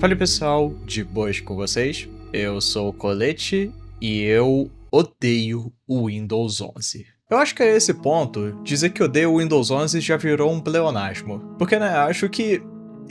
Fala pessoal, de boas com vocês? Eu sou o Colete e eu odeio o Windows 11. Eu acho que a esse ponto, dizer que odeio o Windows 11 já virou um pleonasmo. Porque, acho que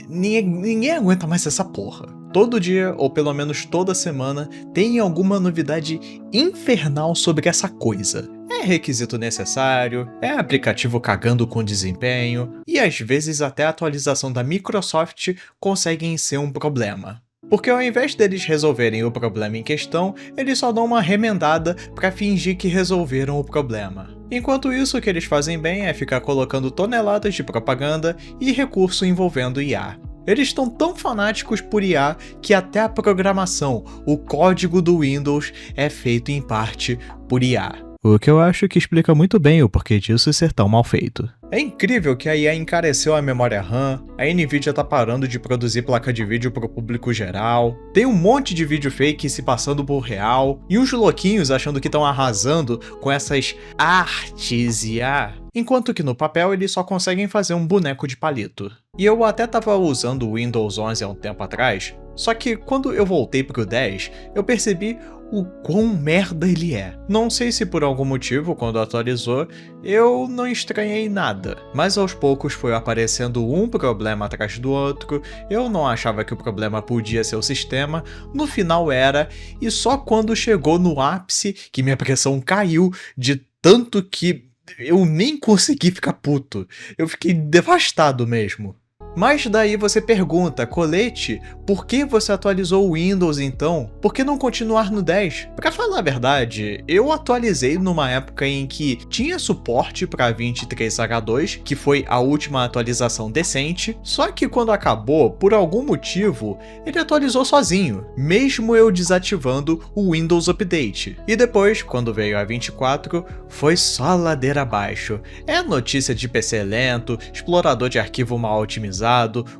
ninguém aguenta mais essa porra. Todo dia, ou pelo menos toda semana, tem alguma novidade infernal sobre essa coisa. É requisito necessário, é aplicativo cagando com desempenho, e às vezes até a atualização da Microsoft conseguem ser um problema. Porque ao invés deles resolverem o problema em questão, eles só dão uma remendada pra fingir que resolveram o problema. Enquanto isso, o que eles fazem bem é ficar colocando toneladas de propaganda e recurso envolvendo IA. Eles estão tão fanáticos por IA que até a programação, o código do Windows, é feito em parte por IA. O que eu acho que explica muito bem o porquê disso ser tão mal feito. É incrível que a IA encareceu a memória RAM, a Nvidia tá parando de produzir placa de vídeo pro público geral, tem um monte de vídeo fake se passando por real, e uns louquinhos achando que estão arrasando com essas artes IA, enquanto que no papel eles só conseguem fazer um boneco de palito. E eu até tava usando o Windows 11 há um tempo atrás, só que quando eu voltei pro 10, eu percebi o quão merda ele é. Não sei se por algum motivo, quando atualizou, eu não estranhei nada, mas aos poucos foi aparecendo um problema atrás do outro, eu não achava que o problema podia ser o sistema, no final era, e só quando chegou no ápice que minha pressão caiu de tanto que eu nem consegui ficar puto, eu fiquei devastado mesmo. Mas daí você pergunta, Colete, por que você atualizou o Windows então? Por que não continuar no 10? Pra falar a verdade, eu atualizei numa época em que tinha suporte para 23H2, que foi a última atualização decente, só que quando acabou, por algum motivo, ele atualizou sozinho, mesmo eu desativando o Windows Update. E depois, quando veio a 24, foi só ladeira abaixo. É notícia de PC lento, explorador de arquivo mal otimizado,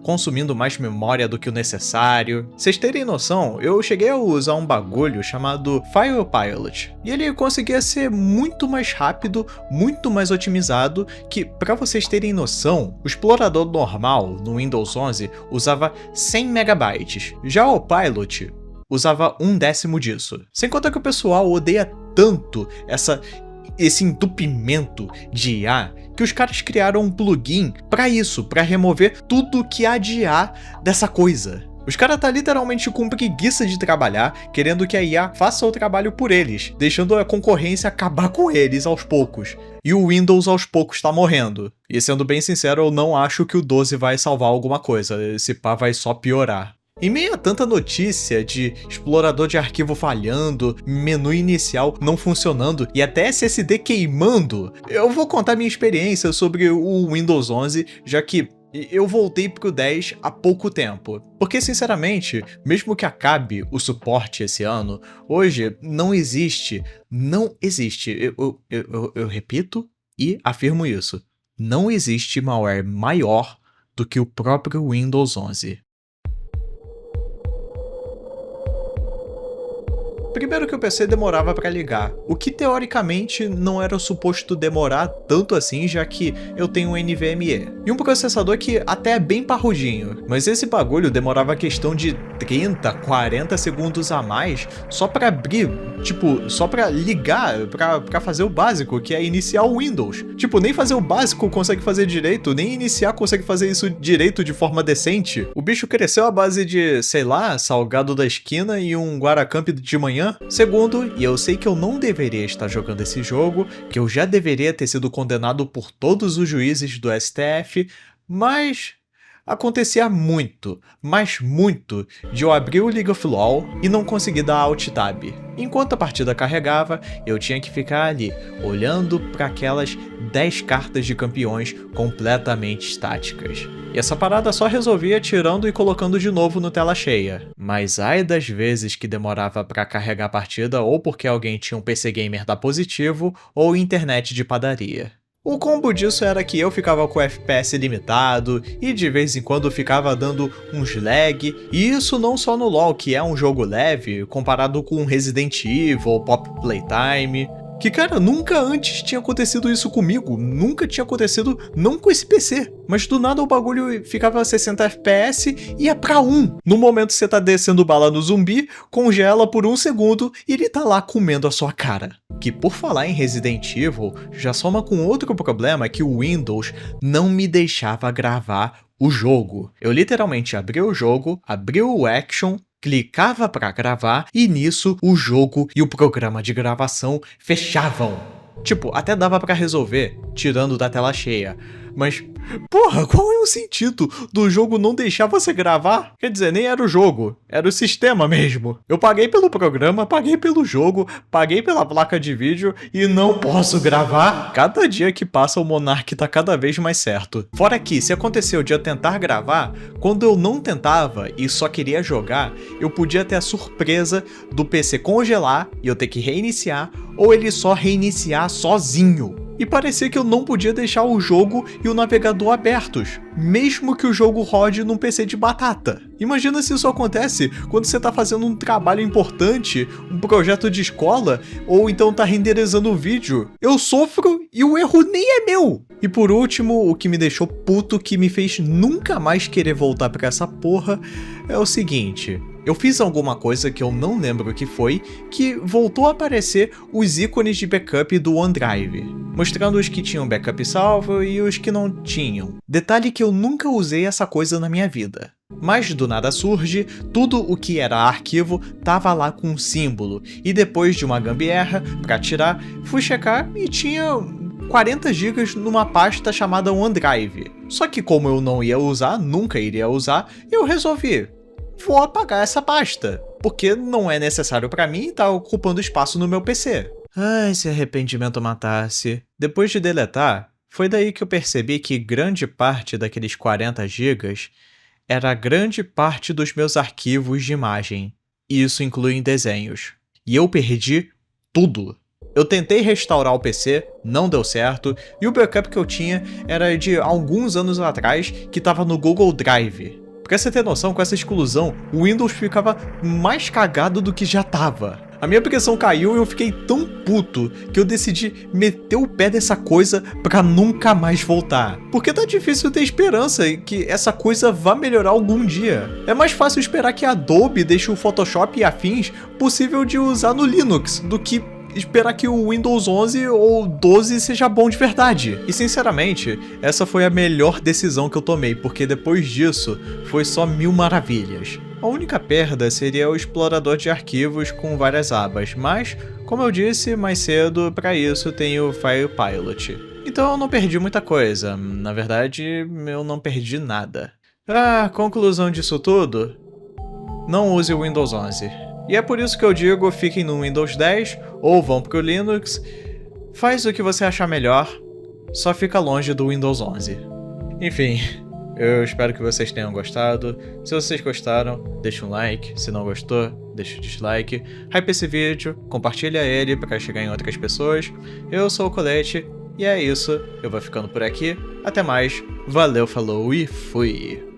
consumindo mais memória do que o necessário. Vocês terem noção, eu cheguei a usar um bagulho chamado FilePilot, e ele conseguia ser muito mais rápido, muito mais otimizado, que, pra vocês terem noção, o explorador normal no Windows 11 usava 100 MB, já o Pilot usava 1/10 disso. Sem contar que o pessoal odeia tanto esse entupimento de IA, que os caras criaram um plugin pra isso, pra remover tudo que há de IA dessa coisa. Os caras tá literalmente com preguiça de trabalhar, querendo que a IA faça o trabalho por eles, deixando a concorrência acabar com eles aos poucos. E o Windows aos poucos tá morrendo. E sendo bem sincero, eu não acho que o 12 vai salvar alguma coisa, esse pá vai só piorar. Em meio a tanta notícia de explorador de arquivo falhando, menu inicial não funcionando e até SSD queimando, eu vou contar minha experiência sobre o Windows 11, já que eu voltei pro 10 há pouco tempo. Porque, sinceramente, mesmo que acabe o suporte esse ano, hoje não existe, eu repito e afirmo isso, não existe malware maior do que o próprio Windows 11. Primeiro que o PC demorava para ligar, o que teoricamente não era suposto demorar tanto assim, já que eu tenho um NVMe. E um processador que até é bem parrudinho, mas esse bagulho demorava questão de 30, 40 segundos a mais só para abrir, só para ligar, para fazer o básico, que é iniciar o Windows. Nem fazer o básico consegue fazer direito, nem iniciar consegue fazer isso direito de forma decente. O bicho cresceu à base de, sei lá, salgado da esquina e um Guaracamp de manhã. Segundo, e eu sei que eu não deveria estar jogando esse jogo, que eu já deveria ter sido condenado por todos os juízes do STF, mas acontecia muito, mas muito, de eu abrir o League of LoL e não conseguir dar Alt Tab. Enquanto a partida carregava, eu tinha que ficar ali, olhando para aquelas 10 cartas de campeões completamente estáticas. E essa parada só resolvia tirando e colocando de novo no tela cheia. Mas ai das vezes que demorava pra carregar a partida ou porque alguém tinha um PC gamer da positivo ou internet de padaria. O combo disso era que eu ficava com FPS limitado e de vez em quando ficava dando uns lag, e isso não só no LoL, que é um jogo leve comparado com Resident Evil ou Pop Playtime. Que, cara, nunca antes tinha acontecido isso comigo, nunca tinha acontecido, não com esse PC. Mas do nada o bagulho ficava 60 FPS e ia pra 1. No momento você tá descendo bala no zumbi, congela por 1 segundo e ele tá lá comendo a sua cara. Que por falar em Resident Evil, já soma com outro problema que o Windows não me deixava gravar o jogo. Eu literalmente abri o jogo, abri o Action, clicava para gravar e nisso o jogo e o programa de gravação fechavam. Tipo, até dava para resolver, tirando da tela cheia. Mas, porra, qual é o sentido do jogo não deixar você gravar? Quer dizer, nem era o jogo, era o sistema mesmo. Eu paguei pelo programa, paguei pelo jogo, paguei pela placa de vídeo e não posso gravar? Cada dia que passa o Monark tá cada vez mais certo. Fora que, se aconteceu de eu tentar gravar, quando eu não tentava e só queria jogar, eu podia ter a surpresa do PC congelar e eu ter que reiniciar, ou ele só reiniciar sozinho. E parecia que eu não podia deixar o jogo e o navegador abertos, mesmo que o jogo rode num PC de batata. Imagina se isso acontece quando você tá fazendo um trabalho importante, um projeto de escola, ou então tá renderizando um vídeo. Eu sofro e o erro nem é meu! E por último, o que me deixou puto, que me fez nunca mais querer voltar pra essa porra, é o seguinte. Eu fiz alguma coisa que eu não lembro o que foi, que voltou a aparecer os ícones de backup do OneDrive, mostrando os que tinham backup salvo e os que não tinham. Detalhe que eu nunca usei essa coisa na minha vida. Mas do nada surge, tudo o que era arquivo tava lá com um símbolo, e depois de uma gambiarra pra tirar, fui checar e tinha 40 GB numa pasta chamada OneDrive. Só que como eu não ia usar, nunca iria usar, eu resolvi, vou apagar essa pasta, porque não é necessário pra mim e tá ocupando espaço no meu PC. Ai, se arrependimento matasse. Depois de deletar, foi daí que eu percebi que grande parte daqueles 40 GB era grande parte dos meus arquivos de imagem. E isso inclui desenhos. E eu perdi tudo. Eu tentei restaurar o PC, não deu certo, e o backup que eu tinha era de alguns anos atrás, que estava no Google Drive. Pra você ter noção, com essa exclusão, o Windows ficava mais cagado do que já tava. A minha pressão caiu e eu fiquei tão puto que eu decidi meter o pé dessa coisa pra nunca mais voltar. Porque tá difícil ter esperança que essa coisa vá melhorar algum dia. É mais fácil esperar que a Adobe deixe o Photoshop e afins possível de usar no Linux do que esperar que o Windows 11 ou 12 seja bom de verdade. E sinceramente, essa foi a melhor decisão que eu tomei, porque depois disso, foi só mil maravilhas. A única perda seria o explorador de arquivos com várias abas, mas, como eu disse mais cedo, para isso tem o FilePilot. Então eu não perdi muita coisa, na verdade, eu não perdi nada. A conclusão disso tudo? Não use o Windows 11. E é por isso que eu digo, fiquem no Windows 10 ou vão pro Linux. Faz o que você achar melhor, só fica longe do Windows 11. Enfim, eu espero que vocês tenham gostado. Se vocês gostaram, deixa um like. Se não gostou, deixa um dislike. Hype esse vídeo, compartilha ele para chegar em outras pessoas. Eu sou o Colete e é isso. Eu vou ficando por aqui. Até mais. Valeu, falou e fui!